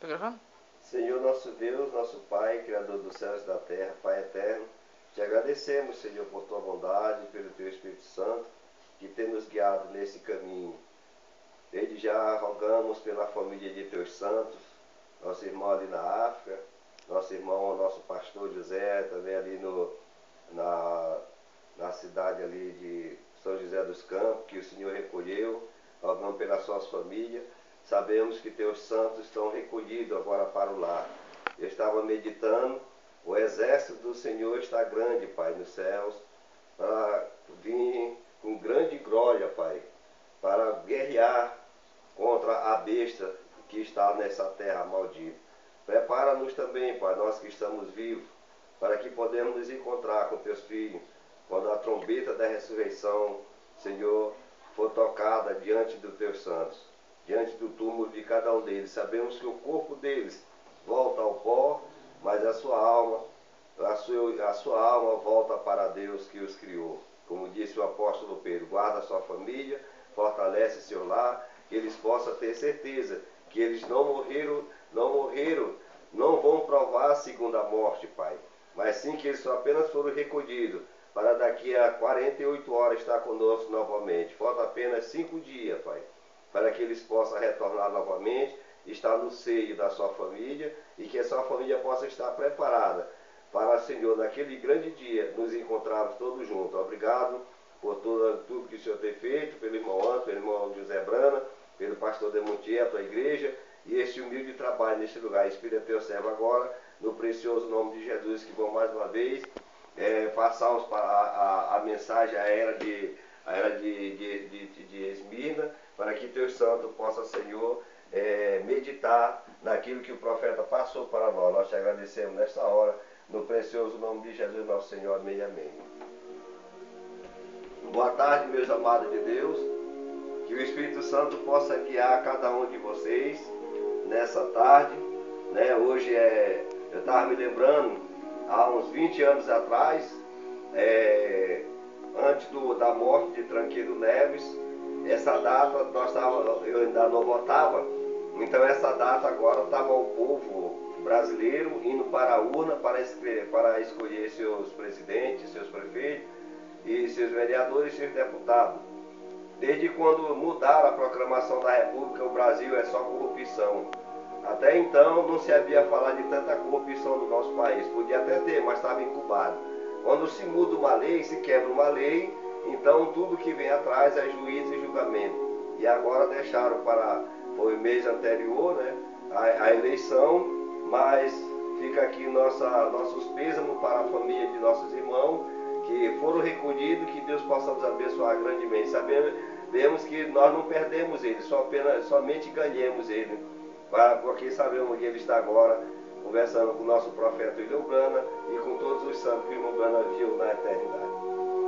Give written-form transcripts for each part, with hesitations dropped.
Tá gravando? Senhor nosso Deus, nosso Pai, Criador dos céus e da terra, Pai eterno, te agradecemos, Senhor, por tua bondade, pelo teu Espírito Santo, que tem nos guiado nesse caminho. Desde já rogamos pela família de teus santos, nosso irmão ali na África, nosso irmão, nosso pastor José, também ali na cidade ali de São José dos Campos, que o Senhor recolheu, rogamos pelas suas famílias. Sabemos que teus santos estão recolhidos agora para o lar. Eu estava meditando, o exército do Senhor está grande, Pai, nos céus, para vir com grande glória, Pai, para guerrear contra a besta que está nessa terra maldita. Prepara-nos também, Pai, nós que estamos vivos, para que podemos nos encontrar com teus filhos, quando a trombeta da ressurreição, Senhor, for tocada diante dos teus santos, diante do túmulo de cada um deles. Sabemos que o corpo deles volta ao pó, mas a sua alma volta para Deus que os criou. Como disse o apóstolo Pedro, guarda a sua família, fortalece seu lar, que eles possam ter certeza que eles não morreram, não vão provar a segunda morte, Pai, mas sim que eles só apenas foram recolhidos para daqui a 48 horas estar conosco novamente. Falta apenas 5 dias, Pai, para que eles possam retornar novamente, estar no seio da sua família e que a sua família possa estar preparada para, Senhor, naquele grande dia, nos encontrarmos todos juntos. Obrigado por tudo que o Senhor tem feito, pelo irmão Antônio, pelo irmão José Brana, pelo pastor Demontier, a tua igreja, e este humilde trabalho neste lugar. Espírito teu servo agora, no precioso nome de Jesus, que vão mais uma vez passarmos para a mensagem, a era de Esmirna, para que teu santo possa, Senhor, meditar naquilo que o profeta passou para nós. Nós te agradecemos nesta hora, no precioso nome de Jesus, nosso Senhor. Amém, amém. Boa tarde, meus amados de Deus. Que o Espírito Santo possa guiar cada um de vocês nessa tarde, né? Hoje eu estava me lembrando, há uns 20 anos atrás, antes da morte de Tranquilo Neves, essa data eu ainda não votava, então essa data agora estava o povo brasileiro indo para a urna para escolher seus presidentes, seus prefeitos e seus vereadores e seus deputados. Desde quando mudaram a proclamação da República, o Brasil é só corrupção. Até então não se havia falado de tanta corrupção no nosso país. Podia até ter, mas estava incubado. Quando se muda uma lei, se quebra uma lei, então tudo que vem atrás é juízo e julgamento. E agora deixaram foi o mês anterior, né, a eleição, mas fica aqui nossos pêsames para a família de nossos irmãos que foram recolhidos, que Deus possa nos abençoar grandemente. Sabemos que nós não perdemos ele, somente ganhemos ele, porque sabemos que ele está agora conversando com o nosso profeta William Brana e com todos os santos que o irmão Brana viu na eternidade.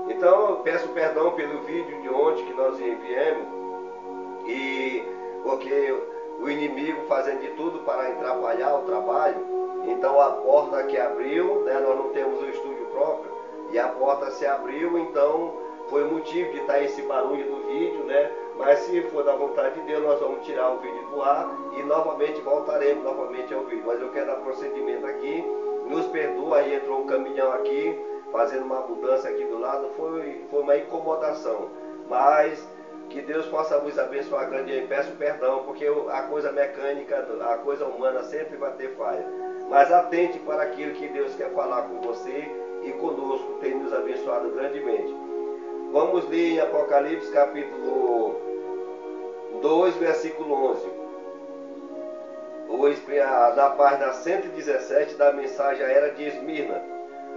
Então eu peço perdão pelo vídeo de ontem que nós enviamos, porque o inimigo fazendo de tudo para atrapalhar o trabalho. Então a porta que abriu, né, nós não temos um estúdio próprio, e a porta se abriu, então foi o motivo de estar esse barulho do vídeo, né? Mas se for da vontade de Deus, nós vamos tirar o vídeo do ar e novamente voltaremos novamente ao vídeo. Mas eu quero dar procedimento aqui, nos perdoa, aí entrou um caminhão aqui, fazendo uma mudança aqui do lado, foi uma incomodação. Mas que Deus possa vos abençoar grandemente. Peço perdão, porque a coisa mecânica, a coisa humana sempre vai ter falha. Mas atente para aquilo que Deus quer falar com você e conosco, tem nos abençoado grandemente. Vamos ler em Apocalipse capítulo 2, versículo 11. Na página 117 da mensagem A Era de Esmirna.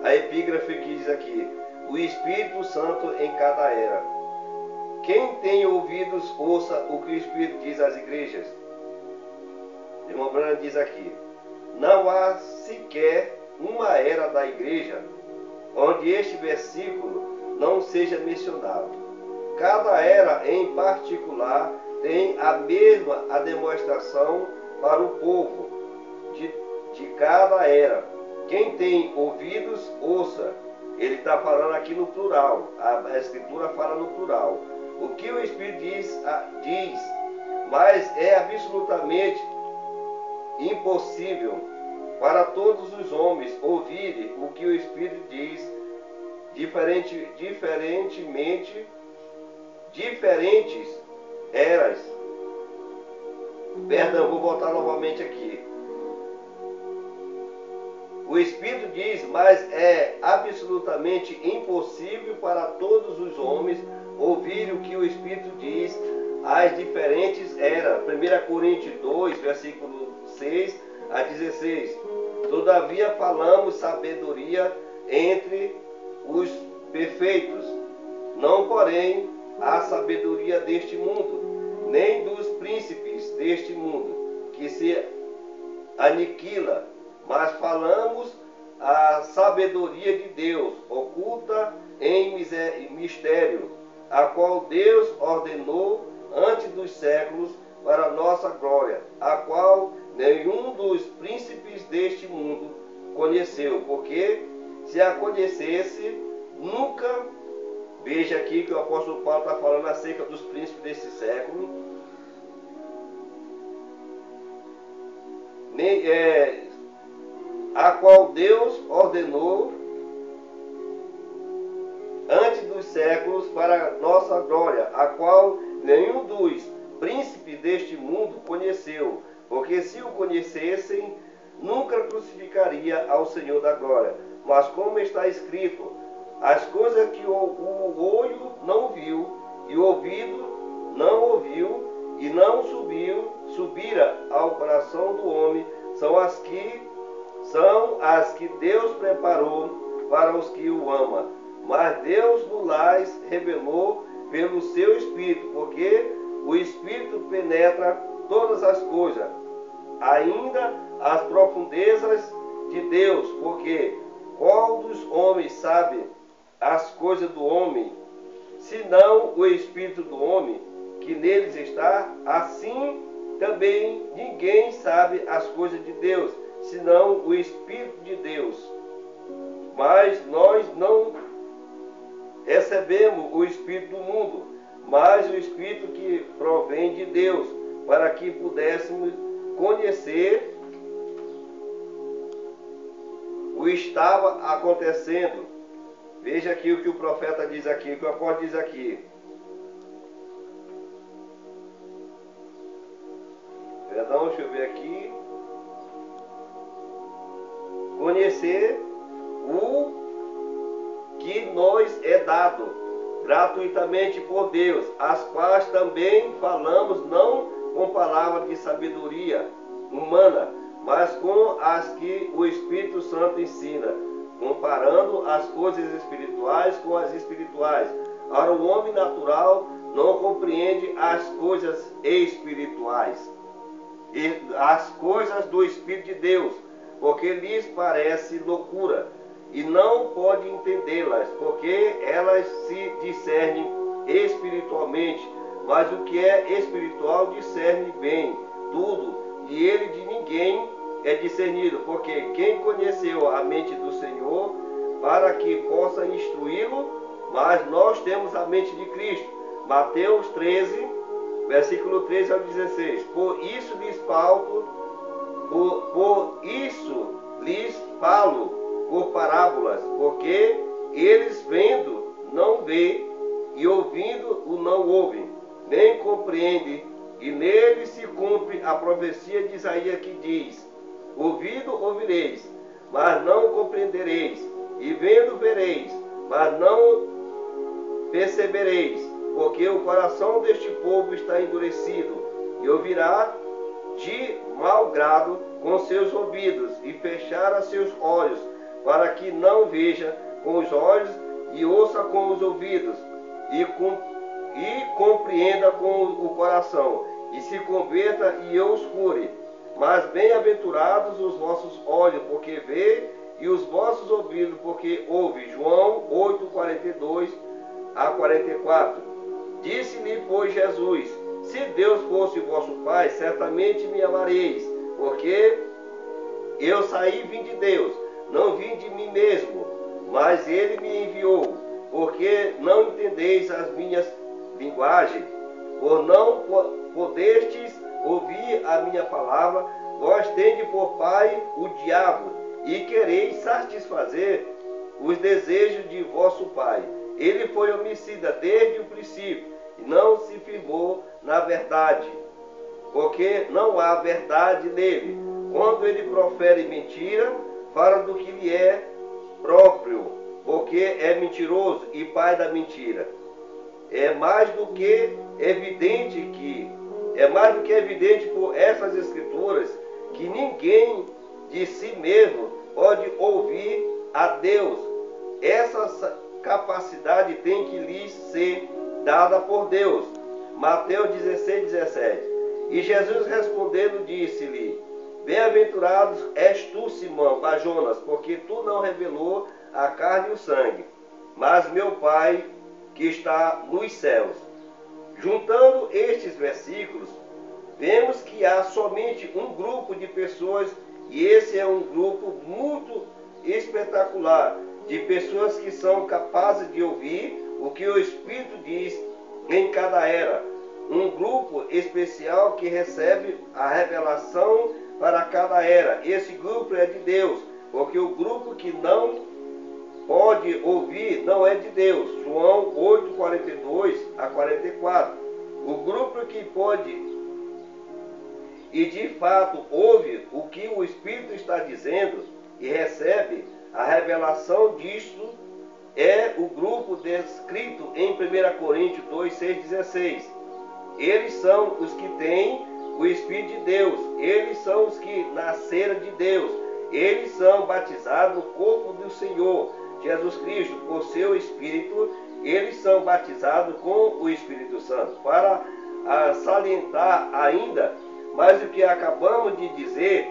A epígrafe que diz aqui: o Espírito Santo em cada era. Quem tem ouvidos, ouça o que o Espírito diz às igrejas. O irmão Brana diz aqui: não há sequer uma era da igreja onde este versículo não seja mencionado. Cada era em particular tem a mesma demonstração para o povo de cada era. Quem tem ouvidos, ouça. Ele está falando aqui no plural, a Escritura fala no plural. O que o Espírito diz, mas é absolutamente impossível para todos os homens ouvirem o que o Espírito diz, diferentes eras. Perdão, vou voltar novamente aqui. O Espírito diz, mas é absolutamente impossível para todos os homens ouvir o que o Espírito diz às diferentes eras. 1 Coríntios 2, versículo 6 a 16. Todavia falamos sabedoria entre os perfeitos, não porém a sabedoria deste mundo, nem dos príncipes deste mundo, que se aniquila, mas falamos a sabedoria de Deus, oculta em mistério, a qual Deus ordenou antes dos séculos para nossa glória, a qual nenhum dos príncipes deste mundo conheceu, porque se a conhecesse, nunca... Veja aqui que o apóstolo Paulo está falando acerca dos príncipes desse século. A qual Deus ordenou antes dos séculos para nossa glória, a qual nenhum dos príncipes deste mundo conheceu, porque se o conhecessem, nunca crucificaria ao Senhor da glória. Mas como está escrito, as coisas que o olho não viu, e o ouvido não ouviu, e não subira ao coração do homem, são as que Deus preparou para os que o amam. Mas Deus nos revelou pelo seu Espírito, porque o Espírito penetra todas as coisas, ainda as profundezas de Deus, porque qual dos homens sabe as coisas do homem, senão o Espírito do homem que neles está? Assim também ninguém sabe as coisas de Deus, senão o Espírito de Deus. Mas nós não recebemos o Espírito do mundo, mas o Espírito que provém de Deus, para que pudéssemos conhecer o que estava acontecendo. Veja aqui o que o profeta diz aqui, o que o apóstolo diz aqui. Perdão, deixa eu ver aqui. Conhecer o que nos é dado gratuitamente por Deus, as quais também falamos não com palavras de sabedoria humana, mas com as que o Espírito Santo ensina, comparando as coisas espirituais com as espirituais. Ora, o homem natural não compreende as coisas espirituais e as coisas do Espírito de Deus, porque lhes parece loucura, e não pode entendê-las, porque elas se discernem espiritualmente. Mas o que é espiritual discerne bem tudo, e ele de ninguém é discernido, porque quem conheceu a mente do Senhor para que possa instruí-lo? Mas nós temos a mente de Cristo. Mateus 13, versículo 13 ao 16. Por isso lhes falo por parábolas, porque eles vendo não vê, e ouvindo o não ouvem, nem compreendem, e nele se cumpre a profecia de Isaías que diz: ouvindo ouvireis, mas não compreendereis, e vendo vereis, mas não percebereis, porque o coração deste povo está endurecido, e ouvirá de mau grado com seus ouvidos, e fechara seus olhos, para que não veja com os olhos, e ouça com os ouvidos, e compreenda com o coração, e se converta e eu os cure. Mas bem-aventurados os vossos olhos, porque vê, e os vossos ouvidos, porque ouve. João 8, 42 a 44. Disse-lhe, pois, Jesus: se Deus fosse vosso Pai, certamente me amareis, porque eu saí e vim de Deus, não vim de mim mesmo, mas Ele me enviou. Porque não entendeis as minhas linguagens, por não podestes ouvir a minha palavra, vós tendes por pai o diabo, e quereis satisfazer os desejos de vosso pai. Ele foi homicida desde o princípio, e não se firmou na verdade, porque não há verdade nele. Quando ele profere mentira, fala do que lhe é próprio, porque é mentiroso e pai da mentira. É mais do que evidente por essas escrituras que ninguém de si mesmo pode ouvir a Deus. Essa capacidade tem que lhe ser dada por Deus. Mateus 16, 17. E Jesus respondendo disse-lhe: bem-aventurado és tu, Simão Bajonas, porque tu não revelou a carne e o sangue, mas meu Pai que está nos céus. Juntando estes versículos, vemos que há somente um grupo de pessoas, e esse é um grupo muito espetacular, de pessoas que são capazes de ouvir o que o Espírito diz em cada era. Um grupo especial que recebe a revelação para cada era. Esse grupo é de Deus, porque o grupo que não pode ouvir não é de Deus. João 8, 42 a 44. O grupo que pode e de fato ouve o que o Espírito está dizendo e recebe a revelação disto é o grupo descrito em 1 Coríntios 2, 6, 16. Eles são os que têm o Espírito de Deus. Eles são os que nasceram de Deus. Eles são batizados no corpo do Senhor Jesus Cristo por seu Espírito. Eles são batizados com o Espírito Santo. Para salientar ainda mais o que acabamos de dizer,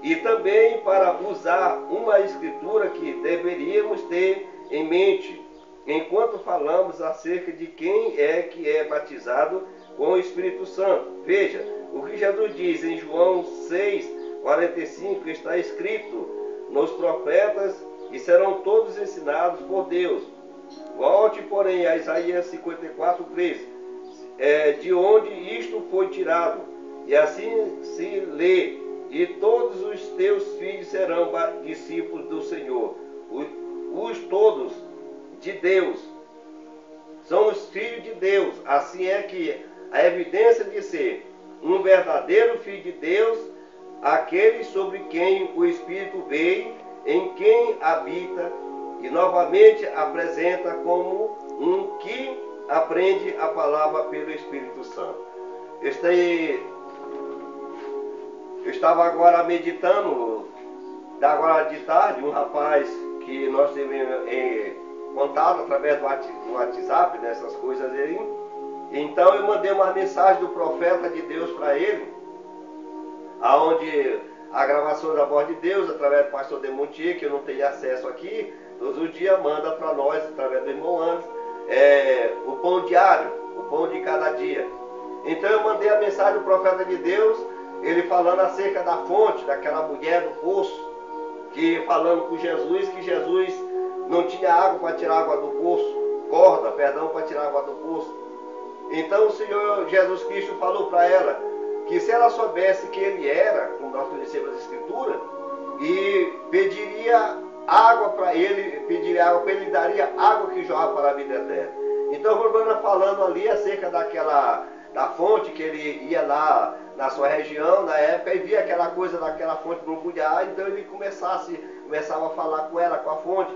e também para usar uma escritura que deveríamos ter em mente enquanto falamos acerca de quem é que é batizado com o Espírito Santo. Veja, o que Jesus diz em João 6, 45, está escrito nos profetas e serão todos ensinados por Deus. Volte, porém, a Isaías 54, 13, de onde isto foi tirado, e assim se lê: e todos os teus filhos serão discípulos do Senhor. Os todos de Deus são os filhos de Deus. Assim é que a evidência de ser um verdadeiro filho de Deus, aquele sobre quem o Espírito veio, em quem habita, e novamente apresenta como um que aprende a palavra pelo Espírito Santo. Eu estava agora meditando, agora de tarde, um rapaz que nós tivemos contato através do WhatsApp, dessas coisas aí. Então eu mandei uma mensagem do profeta de Deus para ele, aonde a gravação da voz de Deus, através do pastor Demontier, que eu não tenho acesso aqui, todos os dias manda para nós, através do irmão Anderson, o pão diário, o pão de cada dia. Então eu mandei a mensagem do profeta de Deus, ele falando acerca da fonte, daquela mulher do poço, que falando com Jesus, que Jesus não tinha água para tirar água do poço, para tirar água do poço. Então o Senhor Jesus Cristo falou para ela que se ela soubesse que ele era, como nós conhecemos a Escritura, e pediria água para ele, ele daria água que jorra para a vida eterna. Então o Urbano falando ali acerca da fonte, que ele ia lá na sua região, na época, e via aquela coisa daquela fonte borbulhar, então ele começava a falar com ela, com a fonte.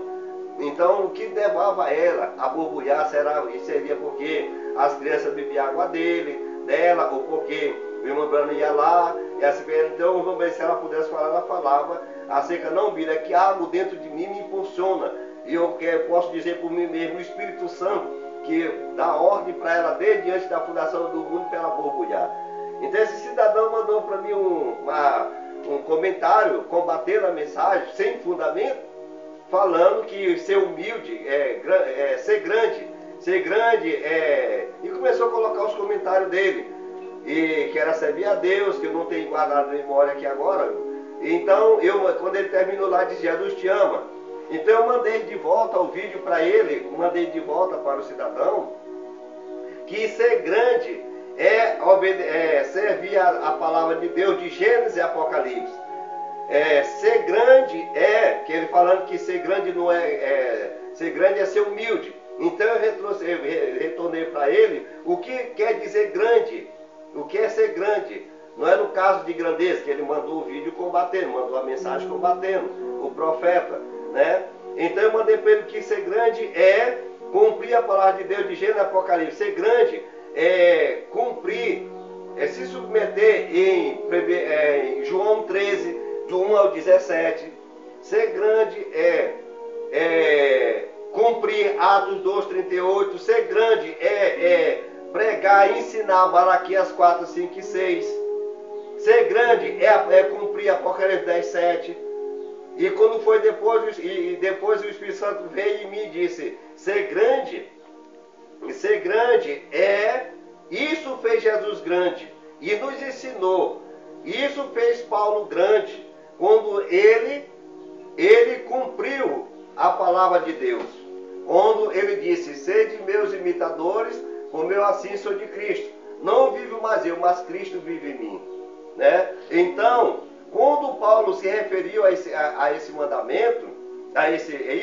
Então o que levava ela a borbulhar seria porque as crianças bebiam água dela, ou porque o irmão Bruno ia lá, e assim, então o irmão Bruno, se ela pudesse falar, ela falava acerca, não, Bíblia, é que algo dentro de mim me impulsiona, e eu posso dizer por mim mesmo, o Espírito Santo, que dá ordem para ela desde antes da fundação do mundo para ela borbulhar. Então esse cidadão mandou para mim um comentário combatendo a mensagem, sem fundamento, falando que ser humilde ser grande e começou a colocar os comentários dele, e que era servir a Deus, que eu não tenho guardado na memória aqui agora. Então quando ele terminou lá, disse: Jesus te ama. Então eu mandei de volta o vídeo para ele, mandei de volta para o cidadão, que ser grande servir a palavra de Deus de Gênesis e Apocalipse. Ser grande que ele falando que ser grande não ser grande é ser humilde. Então eu retornei para ele o que quer dizer grande, o que é ser grande. Não é no caso de grandeza, que ele mandou o vídeo combatendo, mandou a mensagem combatendo, o profeta, né? Então eu mandei para ele que ser grande é cumprir a palavra de Deus de Gênesis e Apocalipse. Ser grande é cumprir, se submeter em João 13, do 1 ao 17. Ser grande é cumprir Atos 2, 38. Ser grande é pregar e ensinar Malaquias 4, 5 e 6. Ser grande é cumprir Apocalipse 10, 7. E quando foi depois o Espírito Santo veio em mim e disse, ser grande isso fez Jesus grande e nos ensinou. Isso fez Paulo grande quando ele cumpriu a palavra de Deus. Onde ele disse, sede meus imitadores, como eu assim sou de Cristo. Não vivo mais eu, mas Cristo vive em mim. Né? Então, quando Paulo se referiu a esse mandamento,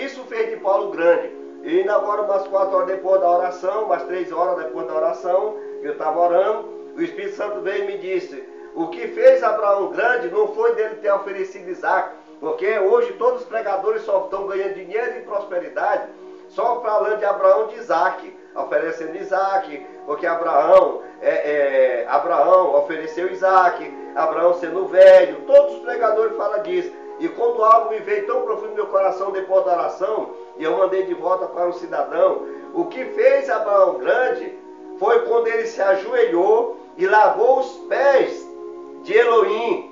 isso fez de Paulo grande. E ainda agora, umas 4 horas depois da oração, umas 3 horas depois da oração, eu estava orando, o Espírito Santo veio e me disse, o que fez Abraão grande não foi dele ter oferecido Isaac, porque hoje todos os pregadores só estão ganhando dinheiro e prosperidade, só falando de Abraão de Isaac, oferecendo Isaac, porque Abraão ofereceu Isaac, Abraão sendo velho, todos os pregadores falam disso. E quando algo me veio tão profundo no meu coração depois da oração, e eu mandei de volta para o cidadão, o que fez Abraão grande foi quando ele se ajoelhou e lavou os pés de Elohim.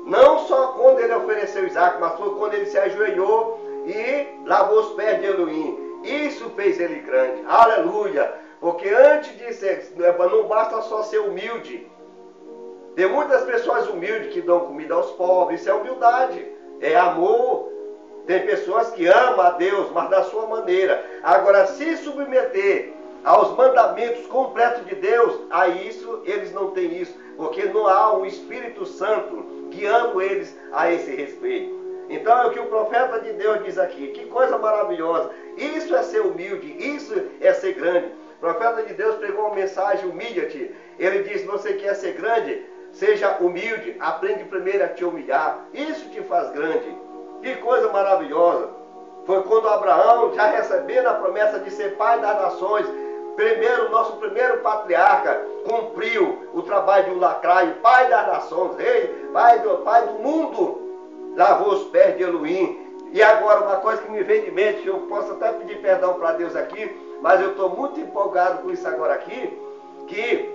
Não só quando ele ofereceu Isaac, mas foi quando ele se ajoelhou e lavou os pés de Elohim. Isso fez ele grande. Aleluia! Porque antes de ser, não basta só ser humilde. Tem muitas pessoas humildes que dão comida aos pobres. Isso é humildade, é amor. Tem pessoas que amam a Deus, mas da sua maneira. Agora, se submeter aos mandamentos completos de Deus, a isso, eles não têm isso. Porque não há um Espírito Santo guiando eles a esse respeito. Então é o que o profeta de Deus diz aqui. Que coisa maravilhosa. Isso é ser humilde, isso é ser grande. O profeta de Deus pregou uma mensagem, humilha-te. Ele diz, você quer ser grande? Seja humilde, aprende primeiro a te humilhar. Isso te faz grande. Que coisa maravilhosa. Foi quando Abraão, já recebendo a promessa de ser pai das nações, nosso primeiro patriarca, cumpriu o trabalho de um lacraio, pai das nações, rei, pai do mundo, lavou os pés de Elohim. E agora uma coisa que me vem de mente, eu posso até pedir perdão para Deus aqui, mas eu estou muito empolgado com isso agora aqui, que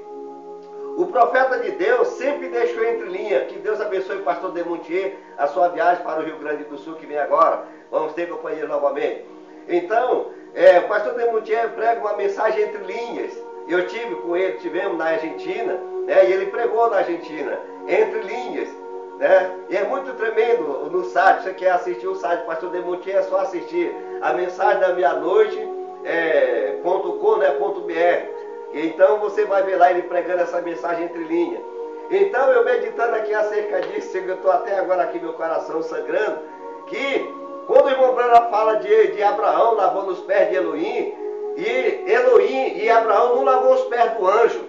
o profeta de Deus sempre deixou entre linhas. Que Deus abençoe o pastor Demontier, a sua viagem para o Rio Grande do Sul que vem agora. Vamos ter companheiro novamente. Então, o pastor Demontier prega uma mensagem entre linhas. Eu tivemos na Argentina, né, e ele pregou na Argentina, entre linhas. Né? E é muito tremendo no site. Você quer assistir o site do pastor Demontier, é só assistir a mensagem da meia-noite.com, né, .br. Então você vai ver lá ele pregando essa mensagem entre linhas. Então eu meditando aqui acerca disso, eu estou até agora aqui meu coração sangrando, que quando o irmão Brana fala de Abraão lavando os pés de Elohim, e Abraão não lavou os pés do anjo.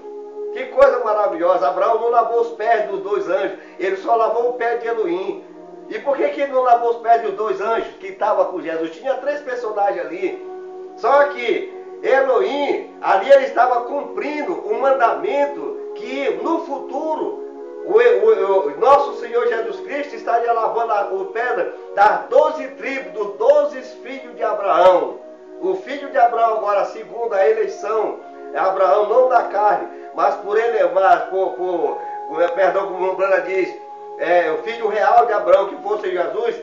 Que coisa maravilhosa, Abraão não lavou os pés dos 2 anjos, ele só lavou o pé de Elohim. E por que ele não lavou os pés dos 2 anjos que estavam com Jesus? Tinha 3 personagens ali, só que Elohim, ali ele estava cumprindo um mandamento que no futuro o nosso Senhor Jesus Cristo estaria lavando o pé das 12 tribos, dos 12 filhos de Abraão. O filho de Abraão agora, segundo a eleição, Abraão não da carne, mas como o Brana diz, o filho real de Abraão, que fosse Jesus,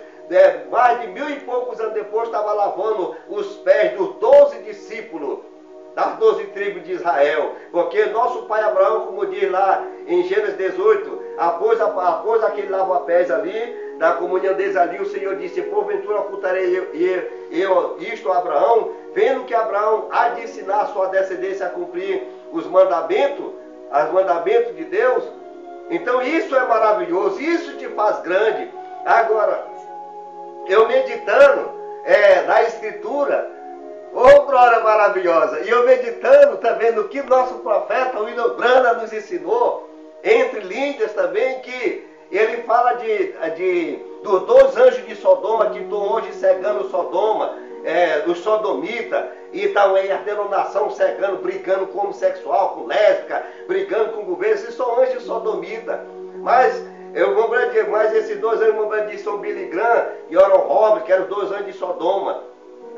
mais de 1000 e poucos anos depois, estava lavando os pés dos 12 discípulos das 12 tribos de Israel. Porque nosso pai Abraão, como diz lá em Gênesis 18, após aquele lava-pés ali, na comunhão deles ali, o Senhor disse, porventura ocultarei eu isto a Abraão, vendo que Abraão há de ensinar a sua descendência a cumprir os mandamentos, os mandamentos de Deus. Então isso é maravilhoso, isso te faz grande. Agora, eu meditando na Escritura, glória maravilhosa, e eu meditando também no que nosso profeta William Branham nos ensinou, entre linhas também, que ele fala dos 2 anjos de Sodoma que estão hoje cegando Sodoma, os sodomitas, e estão aí a denominação cegando, brigando com homossexual, com lésbica, brigando com o governo. Esses são anjos sodomitas. Mas esses 2 anjos de são Billy Graham e Oral Roberts, que eram os 2 anjos de Sodoma.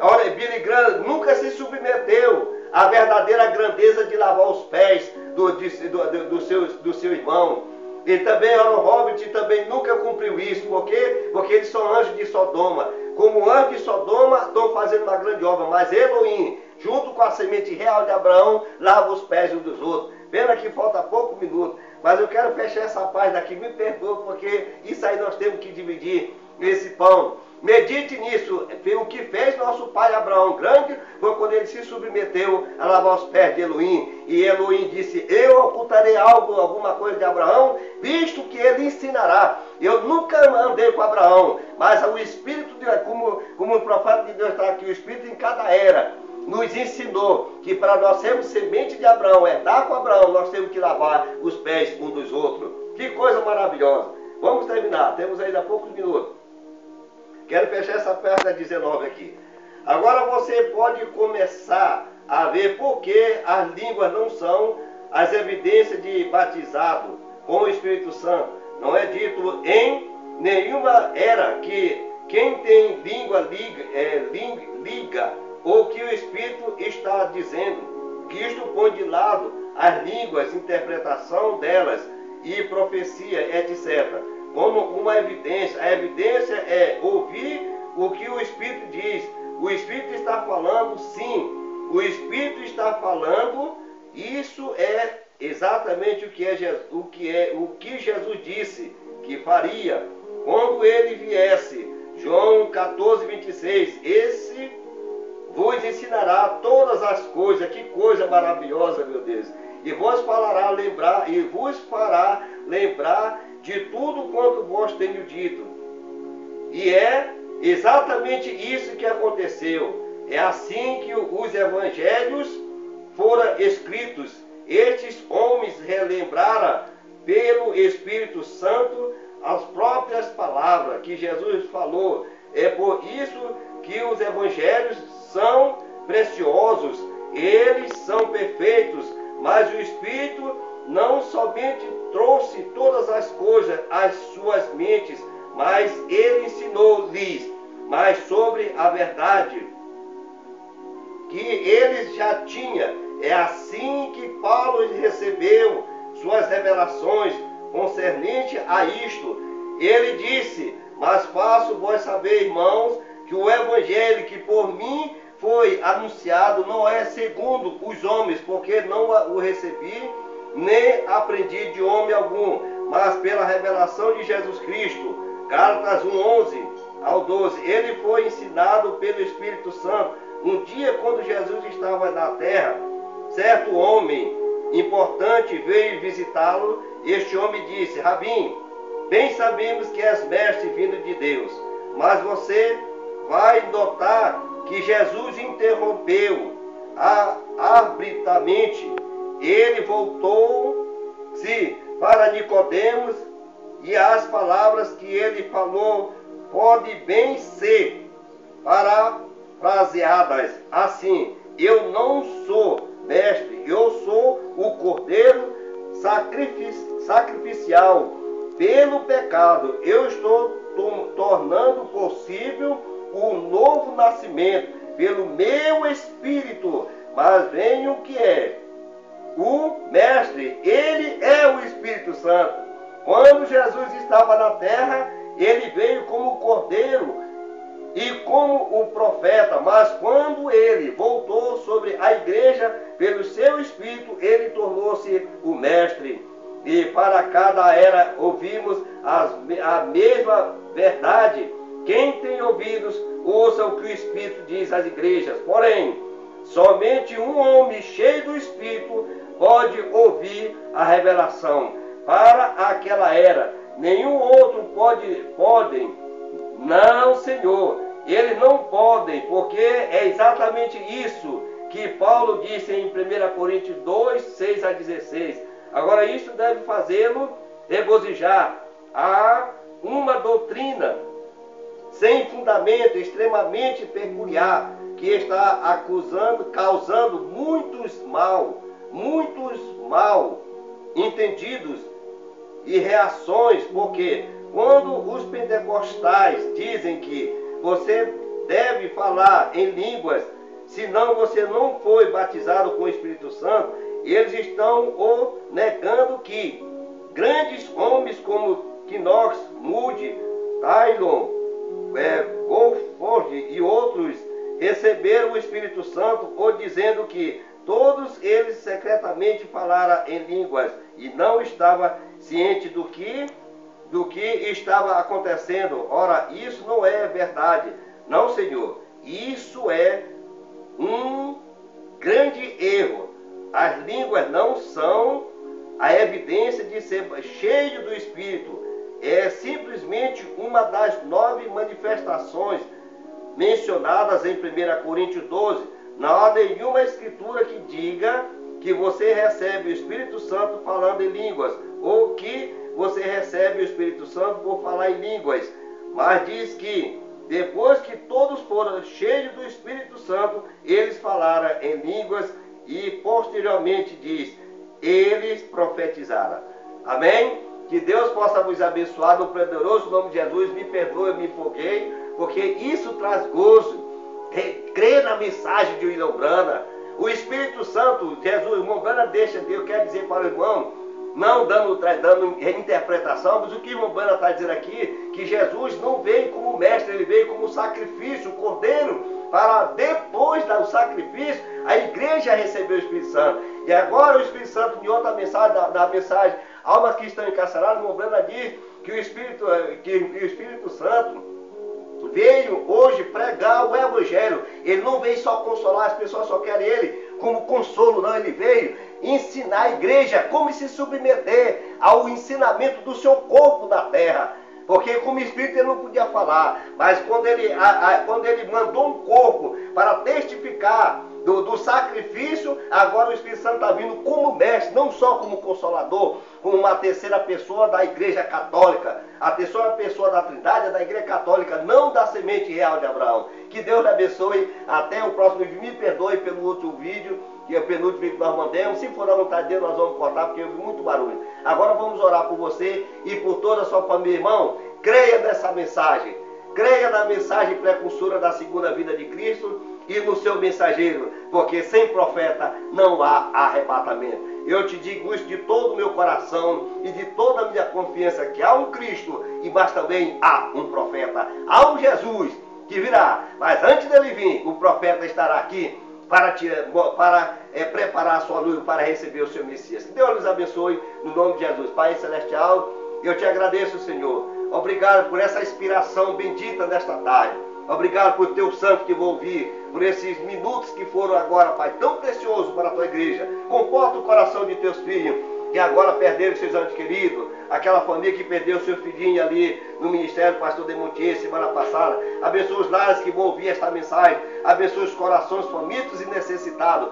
Olha, Billy Graham nunca se submeteu à verdadeira grandeza de lavar os pés do seu irmão. E também Oral Roberts também nunca cumpriu isso. Por quê? Porque eles são anjos de Sodoma. Como anjos de Sodoma, estão fazendo uma grande obra. Mas Elohim, junto com a semente real de Abraão, lava os pés uns dos outros. Pena que falta pouco minuto. Mas eu quero fechar essa página aqui. Me perdoa, porque isso aí nós temos que dividir esse pão. Medite nisso. O que fez nosso pai Abraão grande foi quando ele se submeteu a lavar os pés de Elohim. E Elohim disse: eu ocultarei alguma coisa de Abraão, visto que ele ensinará. Eu nunca andei com Abraão, mas o Espírito, como o profeta de Deus está aqui, o Espírito em cada era nos ensinou que para nós sermos semente de Abraão, herdar com Abraão, nós temos que lavar os pés uns dos outros. Que coisa maravilhosa. Vamos terminar, temos ainda poucos minutos. Quero fechar essa página 19 aqui. Agora você pode começar a ver por que as línguas não são as evidências de batizado com o Espírito Santo. Não é dito em nenhuma era que quem tem língua liga ou que o Espírito está dizendo. Que isto põe de lado as línguas, interpretação delas e profecia, etc. Como uma evidência. A evidência é ouvir o que o Espírito diz. O Espírito está falando, sim. O Espírito está falando. Isso é exatamente o que Jesus disse que faria quando ele viesse. João 14, 26. Esse vos ensinará todas as coisas. Que coisa maravilhosa, meu Deus. E vos fará lembrar de tudo quanto vos tenho dito. E é exatamente isso que aconteceu. É assim que os evangelhos foram escritos. Estes homens relembraram pelo Espírito Santo as próprias palavras que Jesus falou. É por isso que os evangelhos são preciosos. Eles são perfeitos, mas o Espírito não somente trouxe todas as coisas às suas mentes, mas ele ensinou-lhes mais sobre a verdade que eles já tinham. É assim que Paulo recebeu suas revelações concernente a isto. Ele disse: mas faço vós saber, irmãos, que o evangelho que por mim foi anunciado não é segundo os homens, porque não o recebi, nem aprendi de homem algum, mas pela revelação de Jesus Cristo. Gálatas 1:11 ao 12. Ele foi ensinado pelo Espírito Santo. Um dia, quando Jesus estava na terra, certo homem importante veio visitá-lo. Este homem disse: Rabim, bem sabemos que és mestre vindo de Deus, mas você vai notar que Jesus interrompeu abruptamente. Ele voltou-se para Nicodemos, e as palavras que ele falou podem bem ser parafraseadas assim: eu não sou mestre, eu sou o cordeiro sacrificial pelo pecado. Eu estou tornando possível o novo nascimento pelo meu Espírito. Mas vem o que é o mestre, ele é o Espírito Santo. Quando Jesus estava na terra, ele veio como cordeiro e como o profeta, mas quando ele voltou sobre a igreja pelo seu Espírito, ele tornou-se o mestre. E para cada era ouvimos a mesma verdade. Quem tem ouvidos, ouça o que o Espírito diz às igrejas. Porém, somente um homem cheio do Espírito pode ouvir ouvir a revelação. Para aquela era, nenhum outro podem. Não, Senhor, eles não podem, porque é exatamente isso que Paulo disse em 1 Coríntios 2, 6 a 16. Agora, isso deve fazê-lo regozijar. Há uma doutrina sem fundamento, extremamente peculiar, que está causando muitos mal entendidos e reações, porque quando os pentecostais dizem que você deve falar em línguas, senão você não foi batizado com o Espírito Santo, eles estão negando que grandes homens como Knox, Moody, Tylon, Goldford e outros receberam o Espírito Santo, ou dizendo que todos eles secretamente falaram em línguas e não estava ciente do que estava acontecendo. Ora, isso não é verdade. Não, Senhor. Isso é um grande erro. As línguas não são a evidência de ser cheio do Espírito. É simplesmente uma das 9 manifestações mencionadas em 1 Coríntios 12. Não há nenhuma escritura que diga que você recebe o Espírito Santo falando em línguas, ou que você recebe o Espírito Santo por falar em línguas. Mas diz que depois que todos foram cheios do Espírito Santo, eles falaram em línguas, e posteriormente diz, eles profetizaram. Amém? Que Deus possa vos abençoar no poderoso nome de Jesus. Me perdoe, eu me empolguei, porque isso traz gozo. Crê na mensagem de William Branham. O Espírito Santo, Jesus, o irmão Branham deixa, eu quero dizer para o irmão, não dando interpretação, mas o que o irmão Branham está dizendo aqui, que Jesus não veio como mestre, ele veio como sacrifício, o cordeiro, para depois do sacrifício, a igreja recebeu o Espírito Santo. E agora o Espírito Santo, em outra mensagem, na mensagem, almas que estão encarceradas, o irmão Branham diz que o Espírito Santo veio hoje pregar o Evangelho. Ele não veio só consolar, as pessoas só querem ele como consolo, não. Ele veio ensinar a igreja como se submeter ao ensinamento do seu corpo na terra. Porque como espírito ele não podia falar, mas quando ele mandou um corpo para testificar do sacrifício, agora o Espírito Santo está vindo como mestre, não só como consolador, como uma terceira pessoa da Igreja Católica, a terceira pessoa da Trindade, da Igreja Católica, não da semente real de Abraão. Que Deus lhe abençoe, até o próximo vídeo. Me perdoe pelo último vídeo, que é o penúltimo vídeo que nós mandamos. Se for a vontade de Deus, nós vamos cortar, porque houve muito barulho. Agora vamos orar por você e por toda a sua família. Irmão, creia nessa mensagem. Creia na mensagem precursora da segunda vinda de Cristo e no seu mensageiro, porque sem profeta não há arrebatamento. Eu te digo isso de todo o meu coração e de toda a minha confiança, que há um Cristo, mas também há um profeta. Há um Jesus que virá, mas antes dele vir, o profeta estará aqui para preparar a sua luz para receber o seu Messias. Que Deus nos abençoe no nome de Jesus. Pai Celestial, eu te agradeço, Senhor. Obrigado por essa inspiração bendita nesta tarde. Obrigado por teu santo que vou ouvir, por esses minutos que foram agora, Pai, tão precioso para a tua igreja. Conforta o coração de teus filhos, que agora perderam seus entes queridos, aquela família que perdeu seu filhinho ali no ministério do pastor Demontier semana passada. Abençoa os lares que vão ouvir esta mensagem, abençoa os corações famintos e necessitados.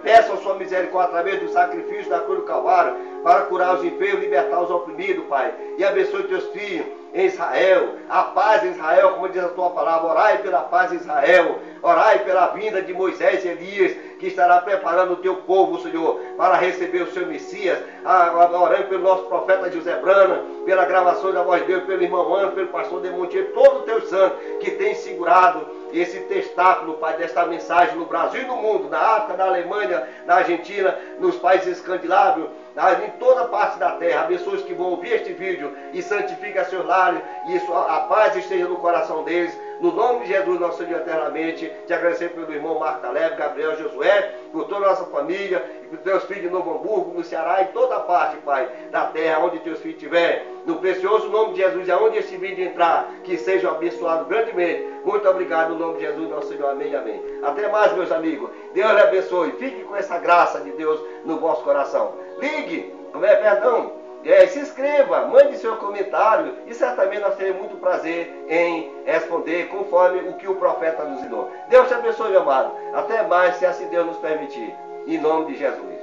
Peçam sua misericórdia através do sacrifício da cruz do Calvário, para curar os enfermos, libertar os oprimidos, Pai. E abençoe teus filhos em Israel, a paz em Israel, como diz a tua palavra. Orai pela paz em Israel, orai pela vinda de Moisés e Elias, que estará preparando o teu povo, Senhor, para receber o seu Messias. Orando pelo nosso profeta José Branham, pela gravação da voz dele, pelo irmão Ana, pelo pastor Demontier, todo o teu santo que tem segurado esse testáculo, Pai, desta mensagem no Brasil e no mundo, na África, na Alemanha, na Argentina, nos países escandinavos, em toda parte da terra. Abençoe os que vão ouvir este vídeo e santifica seus lares, e a paz esteja no coração deles. No nome de Jesus, nosso Senhor, eternamente, te agradecer pelo irmão Marco Caleb, Gabriel, Josué, por toda a nossa família, e por teus filhos de Novo Hamburgo, no Ceará, em toda a parte, Pai, da terra, onde teus filhos estiverem. No precioso nome de Jesus, aonde este vídeo entrar, que sejam abençoados grandemente. Muito obrigado, no nome de Jesus, nosso Senhor. Amém, amém. Até mais, meus amigos. Deus lhe abençoe. Fique com essa graça de Deus no vosso coração. ligue, se inscreva, mande seu comentário e certamente nós teremos muito prazer em responder conforme o que o profeta nos ensinou. Deus te abençoe, meu amado. Até mais, se assim Deus nos permitir. Em nome de Jesus.